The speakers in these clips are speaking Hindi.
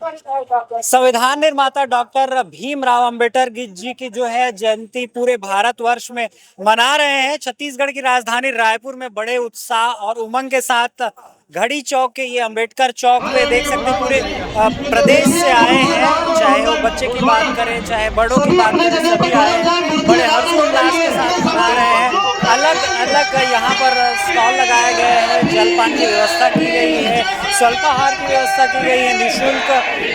संविधान निर्माता डॉक्टर भीमराव अंबेडकर जी की जो है जयंती पूरे भारतवर्ष में मना रहे हैं। छत्तीसगढ़ की राजधानी रायपुर में बड़े उत्साह और उमंग के साथ घड़ी चौक के ये अंबेडकर चौक पे देख सकते हैं पूरे प्रदेश से आए हैं। चाहे वो बच्चे की बात करें चाहे बड़ों की बात करें, सभी आए हैं, बड़े हर्षोल्लास के साथ मना रहे हैं। अलग अलग यहाँ पर स्टॉल लगाए गए हैं, जलपान की व्यवस्था की गई है, स्वल्पाहार की व्यवस्था की गई है, निःशुल्क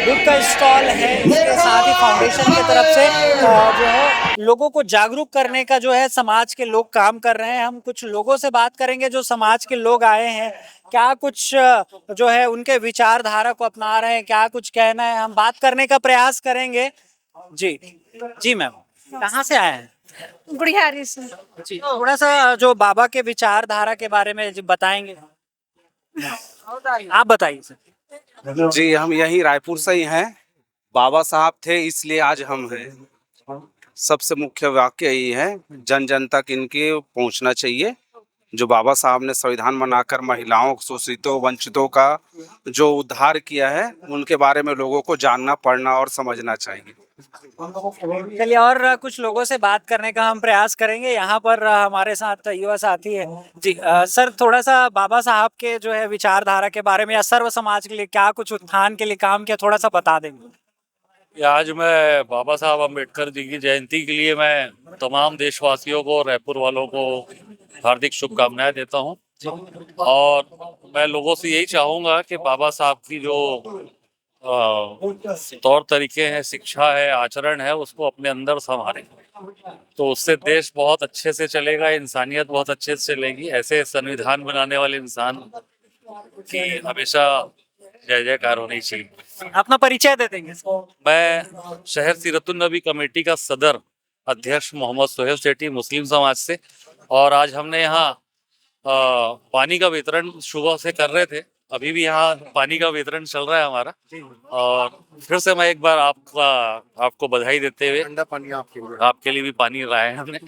बुक का स्टॉल है। इसके साथ ही फाउंडेशन की तरफ से जो है लोगों को जागरूक करने का जो है समाज के लोग काम कर रहे हैं। हम कुछ लोगों से बात करेंगे जो समाज के लोग आए हैं, क्या कुछ जो है उनके विचारधारा को अपना रहे हैं, क्या कुछ कहना है, हम बात करने का प्रयास करेंगे। जी जी मैम, कहाँ से आए हैं? गुड़ियारी से। जी, थोड़ा सा जो बाबा के विचारधारा के बारे में जो बताएंगे, आप बताइए सर। जी, हम यहीं रायपुर से ही हैं। बाबा साहब थे इसलिए आज हम हैं। सबसे मुख्य वाक्य यही है, जन जन तक इनके पहुंचना चाहिए। जो बाबा साहब ने संविधान बनाकर महिलाओं, शोषितों, वंचितों का जो उद्धार किया है, उनके बारे में लोगों को जानना, पढ़ना और समझना चाहिए। चलिए और कुछ लोगों से बात करने का हम प्रयास करेंगे। यहाँ पर हमारे साथ युवा साथी है। जी सर, थोड़ा सा बाबा साहब के जो है विचारधारा के बारे में या सर्व समाज के लिए क्या कुछ उत्थान के लिए काम किया, थोड़ा सा बता देंगे। आज मैं बाबा साहब अम्बेडकर जी की जयंती के लिए मैं तमाम देशवासियों को, रायपुर वालों को हार्दिक शुभकामनाएं देता हूं। और मैं लोगों से यही चाहूंगा कि बाबा साहब की जो तौर तरीके हैं, शिक्षा है, आचरण है, उसको अपने अंदर संभालें तो उससे देश बहुत अच्छे से चलेगा, इंसानियत बहुत अच्छे से चलेगी। ऐसे संविधान बनाने वाले इंसान की हमेशा जय जयकार होनी चाहिए। अपना परिचय दे देंगे। मैं शहर सीरतुन नबी कमेटी का सदर अध्यक्ष मोहम्मद सोहेब सेठी, मुस्लिम समाज से। और आज हमने यहाँ पानी का वितरण सुबह से कर रहे थे, अभी भी यहाँ पानी का वितरण चल रहा है हमारा। और फिर से मैं एक बार आपको बधाई देते हुए, ठंडा पानी आपके लिए भी पानी लाए हैं हमने।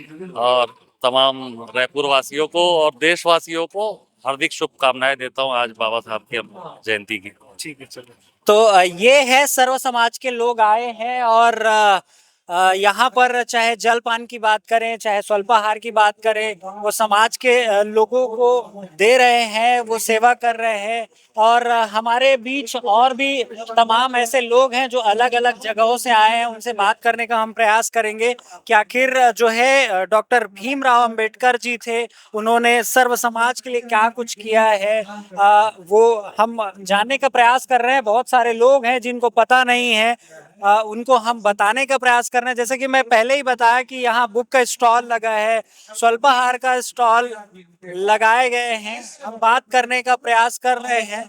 और तमाम रायपुर वासियों को और देशवासियों को हार्दिक शुभकामनाएं देता हूँ आज बाबा साहब की जयंती की। ठीक है, चलो। तो ये है सर्व समाज के लोग आए हैं और यहाँ पर चाहे जलपान की बात करें चाहे स्वल्पाहार की बात करें, वो समाज के लोगों को दे रहे हैं, वो सेवा कर रहे हैं। और हमारे बीच और भी तमाम ऐसे लोग हैं जो अलग अलग जगहों से आए हैं, उनसे बात करने का हम प्रयास करेंगे कि आखिर जो है डॉक्टर भीमराव अंबेडकर जी थे, उन्होंने सर्व समाज के लिए क्या कुछ किया है, वो हम जानने का प्रयास कर रहे हैं। बहुत सारे लोग हैं जिनको पता नहीं है, उनको हम बताने का प्रयास कर रहे हैं। जैसे कि मैं पहले ही बताया कि यहाँ बुक का स्टॉल लगा है, स्वल्पाहार का स्टॉल लगाए गए हैं, हम बात करने का प्रयास कर रहे हैं।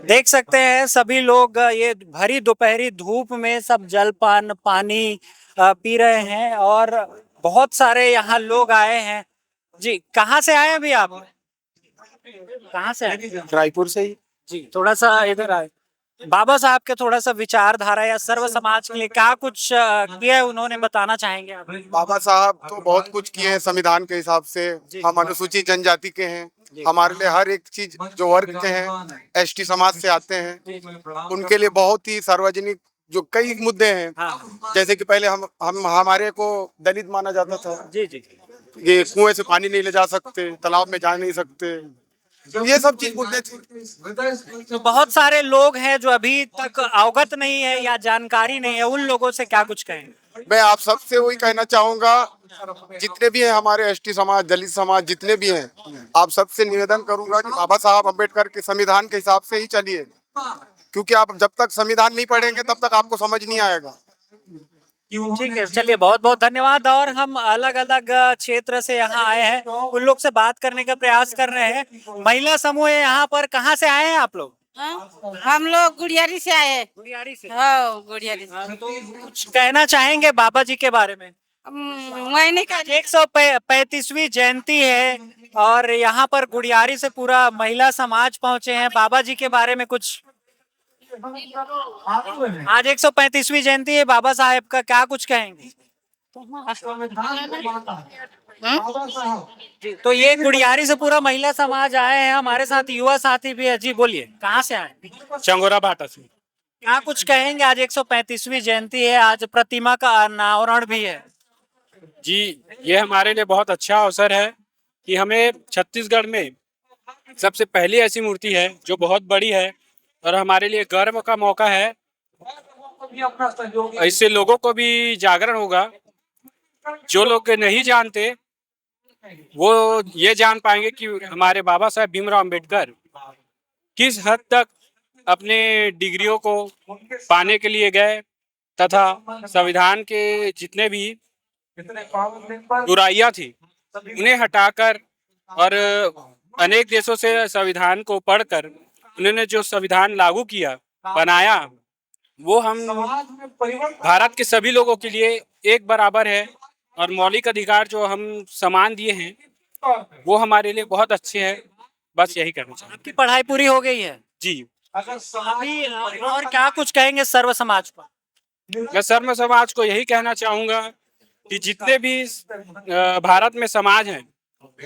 देख सकते हैं सभी लोग ये भरी दोपहरी धूप में सब जलपान पानी पी रहे हैं और बहुत सारे यहाँ लोग आए हैं। जी, कहाँ से आए अभी आप? कहाँ से आए? रायपुर से ही। जी, थोड़ा सा इधर आए। बाबा साहब के थोड़ा सा विचारधारा या सर्व समाज के लिए क्या कुछ किया है, उन्होंने बताना चाहेंगे आप? बाबा साहब तो बहुत कुछ किए हैं संविधान के हिसाब से। हम अनुसूचित जनजाति के हैं, हमारे लिए हर एक चीज जो वर्ग के हैं, एसटी समाज से आते हैं, उनके लिए बहुत ही सार्वजनिक जो कई मुद्दे हैं। जैसे कि पहले हम हमारे को दलित माना जाता था। जी जी, ये कुएं से पानी नहीं ले जा सकते, तालाब में जा नहीं सकते, ये सब चीज मुद्दे थे। तो बहुत सारे लोग हैं जो अभी तक अवगत नहीं है या जानकारी नहीं है, उन लोगों से क्या कुछ कहेंगे? मैं आप सबसे वही कहना चाहूंगा, जितने भी हैं हमारे एसटी समाज, दलित समाज, जितने भी हैं, आप सबसे निवेदन करूंगा कि बाबा साहब अम्बेडकर के संविधान के हिसाब से ही चलिए, क्योंकि आप जब तक संविधान नहीं पढ़ेंगे तब तक आपको समझ नहीं आएगा। ठीक है, चलिए बहुत बहुत धन्यवाद। और हम अलग अलग क्षेत्र से यहाँ आए हैं, उन लोग से बात करने का प्रयास कर रहे हैं। महिला समूह है यहाँ पर, कहाँ से आए हैं आप लोग? हम लोग गुड़ियारी से आए हैं। गुड़ियारी से। हाँ, गुड़ियारी से। तो कुछ कहना चाहेंगे बाबा जी के बारे में? मैंने कहा 135वीं जयंती है और यहाँ पर गुड़ियारी से पूरा महिला समाज पहुंचे हैं। बाबा जी के बारे में कुछ? आज 135वीं जयंती है बाबा साहेब का, क्या कुछ कहेंगे? जी, तो ये गुड़ियारी से पूरा महिला समाज आए हैं, हमारे साथ युवा साथी भी है। जी बोलिए, कहाँ से आए? चंगोरा भाटा से। क्या कुछ कहेंगे? आज 135वीं जयंती है, आज प्रतिमा का अनावरण भी है। जी, ये हमारे लिए बहुत अच्छा अवसर है कि हमें छत्तीसगढ़ में सबसे पहली ऐसी मूर्ति है जो बहुत बड़ी है और हमारे लिए गर्व का मौका है। इससे लोगों को भी जागरण होगा। जो लोग नहीं जानते वो ये जान पाएंगे कि हमारे बाबा साहेब भीमराव अंबेडकर किस हद तक अपने डिग्रियों को पाने के लिए गए तथा संविधान के जितने भी बुराइयां थी उन्हें हटाकर और अनेक देशों से संविधान को पढ़कर उन्होंने जो संविधान लागू किया, बनाया, वो हम भारत के सभी लोगों के लिए एक बराबर है और मौलिक अधिकार जो हम समान दिए हैं वो हमारे लिए बहुत अच्छे हैं। बस यही करना चाहिए। आपकी पढ़ाई पूरी हो गई है? जी, अभी और क्या कुछ कहेंगे सर्व समाज पर? मैं सर्व समाज को यही कहना चाहूँगा कि जितने भी भारत में समाज हैं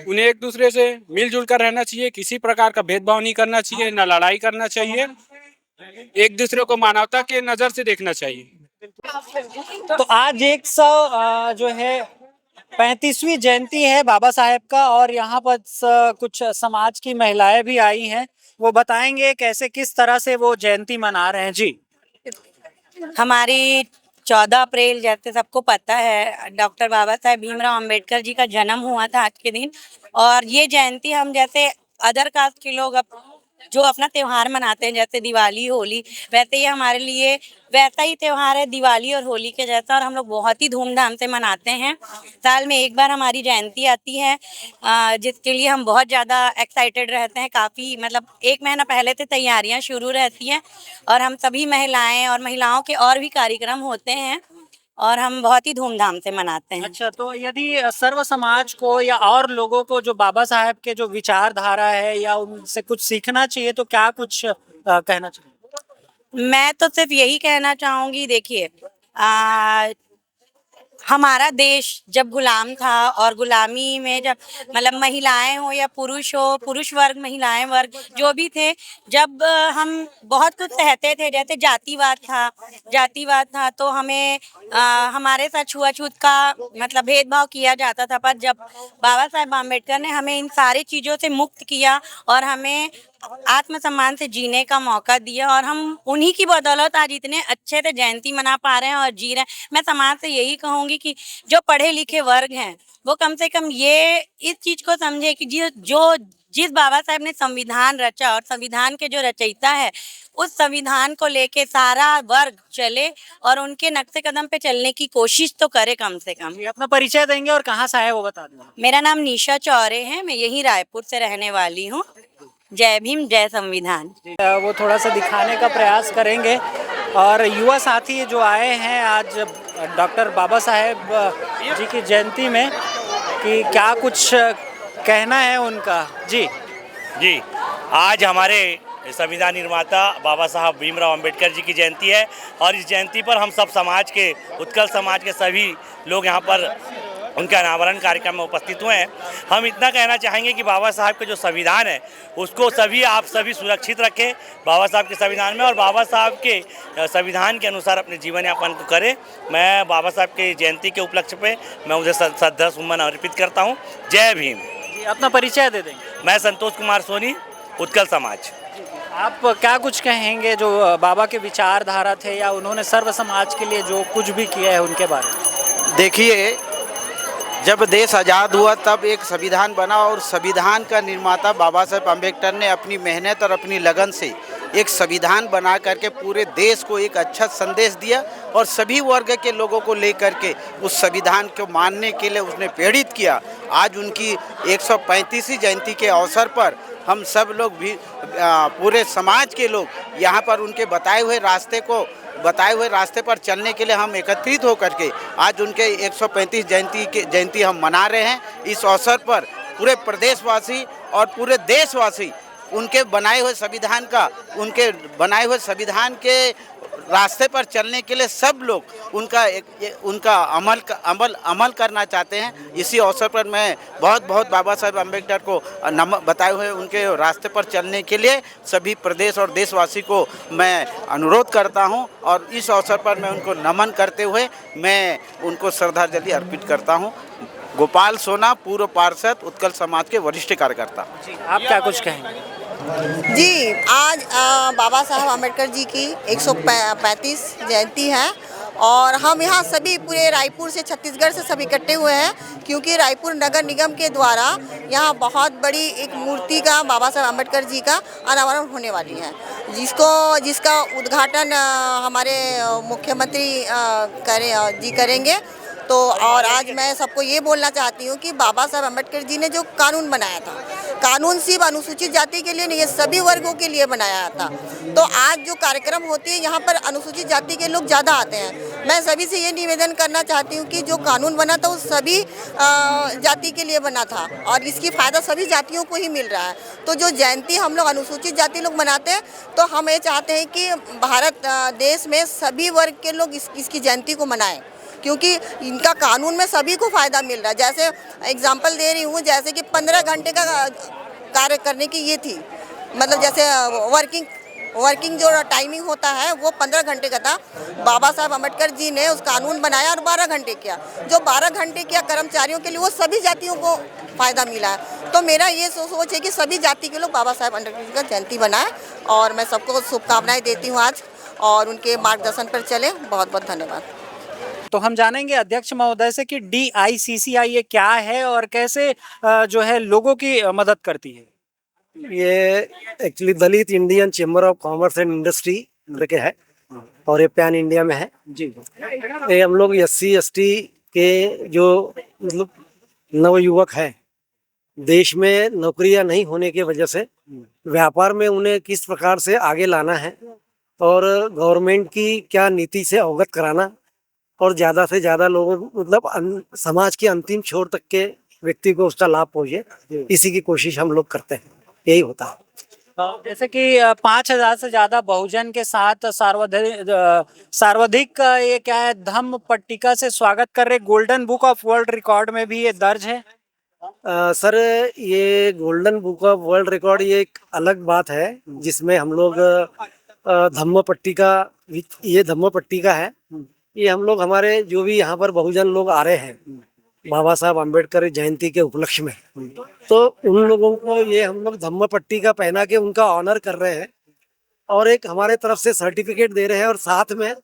उन्हें एक दूसरे से मिलजुल कर रहना चाहिए। किसी प्रकार का भेदभाव नहीं करना चाहिए, न लड़ाई करना चाहिए। एक दूसरे को मानवता के नज़र से देखना चाहिए। तो आज 135वीं जयंती है बाबा साहेब का और यहाँ पर कुछ समाज की महिलाएं भी आई हैं। वो बताएंगे कैसे किस तरह से वो जयंती मना रहे हैं। जी, हमारी 14 अप्रैल जैसे सबको पता है डॉक्टर बाबा साहेब भीमराव अंबेडकर जी का जन्म हुआ था आज के दिन। और ये जयंती हम जैसे अदर कास्ट के लोग अब जो अपना त्योहार मनाते हैं जैसे दिवाली, होली, वैसे ही हमारे लिए वैसा ही त्योहार है दिवाली और होली के जैसा। और हम लोग बहुत ही धूमधाम से मनाते हैं। साल में एक बार हमारी जयंती आती है जिसके लिए हम बहुत ज़्यादा एक्साइटेड रहते हैं। काफ़ी मतलब 1 महीना पहले से तैयारियां शुरू रहती हैं और हम सभी महिलाएं और महिलाओं के और भी कार्यक्रम होते हैं और हम बहुत ही धूमधाम से मनाते हैं। अच्छा, तो यदि सर्व समाज को या और लोगों को जो बाबा साहेब के जो विचारधारा है या उनसे कुछ सीखना चाहिए तो क्या कुछ कहना चाहिए? मैं तो सिर्फ यही कहना चाहूँगी, देखिए हमारा देश जब गुलाम था और गुलामी में जब मतलब महिलाएं हो या पुरुष हो, पुरुष वर्ग महिलाएं वर्ग जो भी थे, जब हम बहुत कुछ सहते थे जैसे जातिवाद था तो हमें हमारे साथ छुआछूत का मतलब भेदभाव किया जाता था। पर जब बाबा साहेब आम्बेडकर ने हमें इन सारी चीज़ों से मुक्त किया और हमें आत्मसम्मान से जीने का मौका दिया और हम उन्हीं की बदौलत आज इतने अच्छे से जयंती मना पा रहे हैं और जी रहे हैं। मैं समाज से यही कहूँगी कि जो पढ़े लिखे वर्ग हैं वो कम से कम ये इस चीज़ को समझे कि जिस बाबा साहेब ने संविधान रचा और संविधान के जो रचयिता है उस संविधान को लेके सारा वर्ग चले और उनके नक्शे कदम पे चलने की कोशिश तो करे कम से कम। अपना परिचय देंगे और कहाँ से आए वो बता दें। मेरा नाम निशा चौरे है, मैं यही रायपुर से रहने वाली हूँ। जय भीम, जय संविधान। वो थोड़ा सा दिखाने का प्रयास करेंगे। और युवा साथी जो आए हैं आज डॉक्टर बाबा साहेब जी की जयंती में कि क्या कुछ कहना है उनका। जी, आज हमारे संविधान निर्माता बाबा साहब भीमराव अंबेडकर जी की जयंती है और इस जयंती पर हम सब समाज के, उत्कल समाज के सभी लोग यहाँ पर उनके अनावरण कार्यक्रम में उपस्थित हुए हैं। हम इतना कहना चाहेंगे कि बाबा साहब के जो संविधान है उसको आप सभी सुरक्षित रखें बाबा साहब के संविधान में और बाबा साहब के संविधान के अनुसार अपने जीवन यापन को करें। मैं बाबा साहब के जयंती के उपलक्ष्य पे मैं उन्हें श्रद्धा सुमन अर्पित करता हूँ। जय भीम। अपना परिचय दे देंगे। मैं संतोष कुमार सोनी, उत्कल समाज। आप क्या कुछ कहेंगे जो बाबा के विचारधारा थे या उन्होंने सर्व समाज के लिए जो कुछ भी किया है उनके बारे में? देखिए, जब देश आज़ाद हुआ तब एक संविधान बना और संविधान का निर्माता बाबा साहेब अम्बेडकर ने अपनी मेहनत और अपनी लगन से एक संविधान बना करके पूरे देश को एक अच्छा संदेश दिया और सभी वर्ग के लोगों को लेकर के उस संविधान को मानने के लिए उसने प्रेरित किया। आज उनकी 135वीं जयंती के अवसर पर हम सब लोग भी पूरे समाज के लोग यहाँ पर उनके बताए हुए रास्ते पर चलने के लिए हम एकत्रित होकर के आज उनके 135 जयंती हम मना रहे हैं। इस अवसर पर पूरे प्रदेशवासी और पूरे देशवासी उनके बनाए हुए संविधान के रास्ते पर चलने के लिए सब लोग उनका अमल करना चाहते हैं। इसी अवसर पर मैं बहुत बाबा साहेब अम्बेडकर को बताए हुए उनके रास्ते पर चलने के लिए सभी प्रदेश और देशवासी को मैं अनुरोध करता हूं, और इस अवसर पर मैं उनको नमन करते हुए मैं उनको श्रद्धांजलि अर्पित करता हूं। गोपाल सोना, पूर्व पार्षद, उत्कल समाज के वरिष्ठ कार्यकर्ता। आप क्या कुछ कहेंगे? जी, आज बाबा साहब आम्बेडकर जी की 135 जयंती है और हम यहाँ सभी पूरे रायपुर से, छत्तीसगढ़ से सभी इकट्ठे हुए हैं, क्योंकि रायपुर नगर निगम के द्वारा यहाँ बहुत बड़ी एक मूर्ति का, बाबा साहब आम्बेडकर जी का अनावरण होने वाली है, जिसका उद्घाटन हमारे मुख्यमंत्री करेंगे। तो और आज मैं सबको ये बोलना चाहती हूँ कि बाबा साहब अम्बेडकर जी ने जो कानून बनाया था, कानून सिर्फ अनुसूचित जाति के लिए नहीं, ये सभी वर्गों के लिए बनाया था। तो आज जो कार्यक्रम होती है यहाँ पर अनुसूचित जाति के लोग ज़्यादा आते हैं। मैं सभी से ये निवेदन करना चाहती हूँ कि जो कानून बना था वो सभी जाति के लिए बना था और इसकी फ़ायदा सभी जातियों को ही मिल रहा है। तो जो जयंती हम लोग अनुसूचित जाति लोग मनाते हैं, तो हम ये चाहते हैं कि भारत देश में सभी वर्ग के लोग इसकी जयंती को मनाएं, क्योंकि इनका कानून में सभी को फ़ायदा मिल रहा है। जैसे एग्जांपल दे रही हूँ, जैसे कि 15 घंटे का कार्य करने की ये थी, मतलब जैसे वर्किंग जो टाइमिंग होता है वो 15 घंटे का था। बाबा साहब अम्बेडकर जी ने उस कानून बनाया और 12 घंटे किया। जो 12 घंटे किया कर्मचारियों के लिए, वो सभी जातियों को फ़ायदा मिला है। तो मेरा ये सोच है कि सभी जाति के लोग बाबा साहब अम्बेडकर जी का जयंती बनाएं, और मैं सबको शुभकामनाएँ देती हूँ आज, और उनके मार्गदर्शन पर चलें। बहुत बहुत धन्यवाद। तो हम जानेंगे अध्यक्ष महोदय से कि DICCI ये क्या है और कैसे जो है लोगों की मदद करती है। ये actually Dalit Indian chamber of commerce and industry करके है और ये पैन इंडिया में है जी। ये हम लोग SC ST के जो मतलब नवयुवक हैं, देश में नौकरियां नहीं होने की वजह से व्यापार में उन्हें किस प्रकार से आगे लाना है और गवर्नमेंट की क्या नीति से अवगत कराना और ज़्यादा से ज़्यादा लोगों मतलब समाज के अंतिम छोर तक के व्यक्ति को उसका लाभ पहुँचे, इसी की कोशिश हम लोग करते हैं। यही होता है। जैसे कि 5000 से ज्यादा बहुजन के साथ सर्वाधिक ये क्या है, धम्म पट्टिका से स्वागत कर रहे, golden book of world record में भी ये दर्ज है। सर, ये golden book of world record ये एक अलग बात है, जिसमें हम लोग धम्म पट्टिका, ये धम्म पट्टिका है, ये हम लोग हमारे जो भी यहाँ पर बहुजन लोग आ रहे हैं बाबा साहब अम्बेडकर जयंती के उपलक्ष्य में, तो उन लोगों को ये हम लोग धम्म पट्टिका पहना के उनका ऑनर कर रहे हैं और एक हमारे तरफ से सर्टिफिकेट दे रहे हैं, और साथ में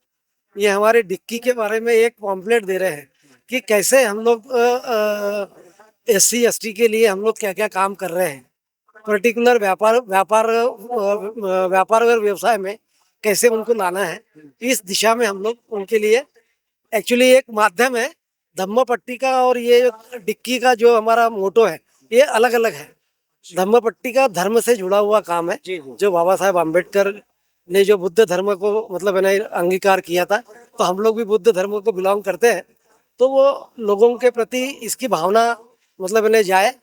ये हमारे डिक्की के बारे में एक पॉम्पलेट दे रहे हैं कि कैसे हम लोग SC ST के लिए हम लोग क्या क्या काम कर रहे हैं, पर्टिकुलर व्यापार और व्यवसाय में कैसे उनको लाना है। इस दिशा में हम लोग उनके लिए एक्चुअली एक माध्यम है धम्म पट्टिका, और ये डिक्की का जो हमारा मोटो है ये अलग अलग है। धम्म पट्टिका धर्म से जुड़ा हुआ काम है, जो बाबा साहेब अम्बेडकर ने जो बुद्ध धर्म को मतलब अंगीकार किया था, तो हम लोग भी बुद्ध धर्म को बिलोंग करते हैं, तो वो लोगों के प्रति इसकी भावना मतलब जाए,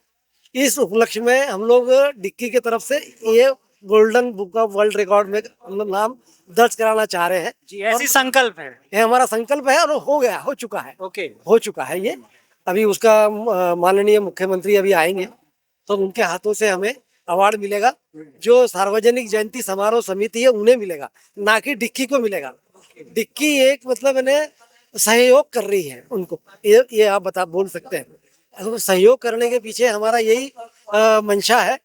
इस उपलक्ष्य में हम लोग डिक्की की तरफ से ये golden book of world record में हम लोग नाम दर्ज कराना चाह रहे हैं जी। ऐसी संकल्प है, ये हमारा संकल्प है और हो चुका है। हो चुका है ये। अभी उसका माननीय मुख्यमंत्री अभी आएंगे तो उनके हाथों से हमें अवार्ड मिलेगा, जो सार्वजनिक जयंती समारोह समिति है उन्हें मिलेगा, ना कि डिक्की को मिलेगा। डिक्की एक मतलब सहयोग कर रही है उनको, ये आप बोल सकते हैं। सहयोग करने के पीछे हमारा यही मंशा है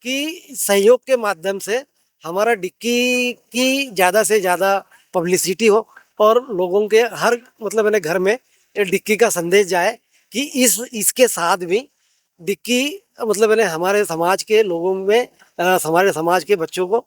कि सहयोग के माध्यम से हमारा डिक्की की ज़्यादा से ज़्यादा पब्लिसिटी हो और लोगों के हर मतलब घर में डिक्की का संदेश जाए कि इसके साथ भी डिक्की मतलब हमारे समाज के लोगों में हमारे समाज के बच्चों को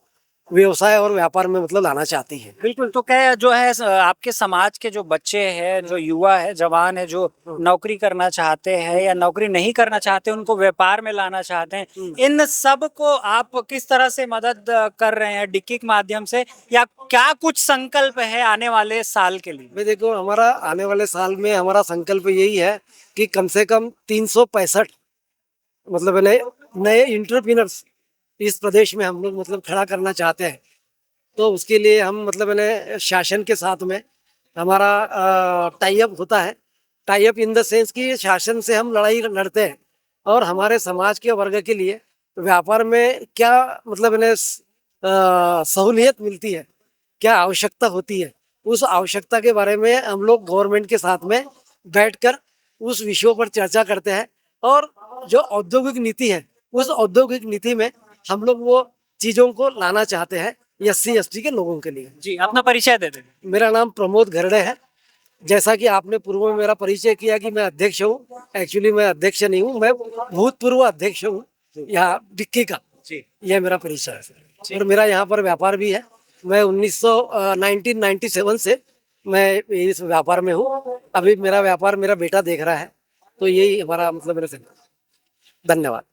व्यवसाय और व्यापार में मतलब लाना चाहती है। बिल्कुल। तो क्या जो है आपके समाज के जो बच्चे हैं, जो युवा है, जवान है, जो नौकरी करना चाहते हैं या नौकरी नहीं करना चाहते, उनको व्यापार में लाना चाहते हैं, इन सब को आप किस तरह से मदद कर रहे हैं डिक्की के माध्यम से, या क्या कुछ संकल्प है आने वाले साल के लिए? देखो, हमारा आने वाले साल में हमारा संकल्प यही है कि कम से कम 365 मतलब नए एंटरप्रेन्योर्स इस प्रदेश में हम लोग मतलब खड़ा करना चाहते हैं। तो उसके लिए हम मतलब शासन के साथ में हमारा टाई अप होता है। Tie up in the sense कि शासन से हम लड़ाई लड़ते हैं और हमारे समाज के वर्ग के लिए व्यापार में क्या मतलब सहूलियत मिलती है, क्या आवश्यकता होती है, उस आवश्यकता के बारे में हम लोग गवर्नमेंट के साथ में बैठकर उस विषयों पर चर्चा करते हैं। और जो औद्योगिक नीति है उस औद्योगिक नीति में हम लोग वो चीजों को लाना चाहते हैं SC/ST के लोगों के लिए। जी, अपना परिचय दे दें। मेरा नाम प्रमोद घरड़े है। जैसा कि आपने पूर्व में मेरा परिचय किया कि मैं अध्यक्ष हूँ, एक्चुअली मैं अध्यक्ष नहीं हूँ, मैं भूतपूर्व अध्यक्ष हूँ यहाँ डिक्की का। जी, यह मेरा परिचय है और मेरा यहाँ पर व्यापार भी है। मैं 1997 से मैं इस व्यापार में हूँ। अभी मेरा व्यापार मेरा बेटा देख रहा है, तो यही हमारा मतलब मेरे से। धन्यवाद।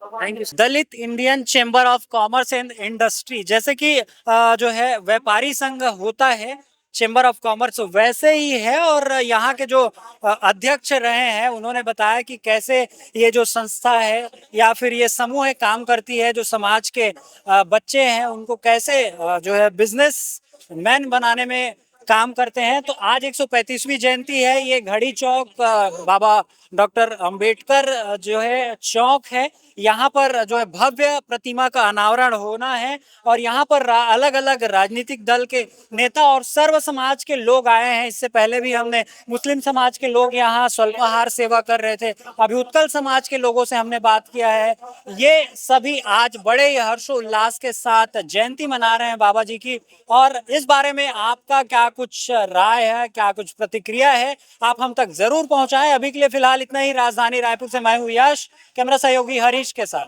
Thank you. Dalit Indian chamber of commerce and industry, जैसे कि जो है व्यापारी संघ होता है चेंबर ऑफ कॉमर्स, वैसे ही है। और यहाँ के जो अध्यक्ष रहे हैं उन्होंने बताया कि कैसे ये जो संस्था है या फिर ये समूह है काम करती है, जो समाज के बच्चे हैं उनको कैसे जो है बिजनेस मैन बनाने में काम करते हैं। तो आज 135वीं जयंती है। ये घड़ी चौक बाबा डॉक्टर अंबेडकर जो है चौक है, यहाँ पर जो है भव्य प्रतिमा का अनावरण होना है और यहाँ पर अलग अलग राजनीतिक दल के नेता और सर्व समाज के लोग आए हैं। इससे पहले भी हमने मुस्लिम समाज के लोग यहाँ स्वल्पाहार सेवा कर रहे थे, अभी उत्कल समाज के लोगों से हमने बात किया है। ये सभी आज बड़े ही हर्षोल्लास के साथ जयंती मना रहे हैं बाबा जी की। और इस बारे में आपका क्या कुछ राय है, क्या कुछ प्रतिक्रिया है, आप हम तक जरूर पहुंचाएं। अभी के लिए फिलहाल इतना ही। राजधानी रायपुर से मैं हूं यश, कैमरा सहयोगी हरीश के साथ।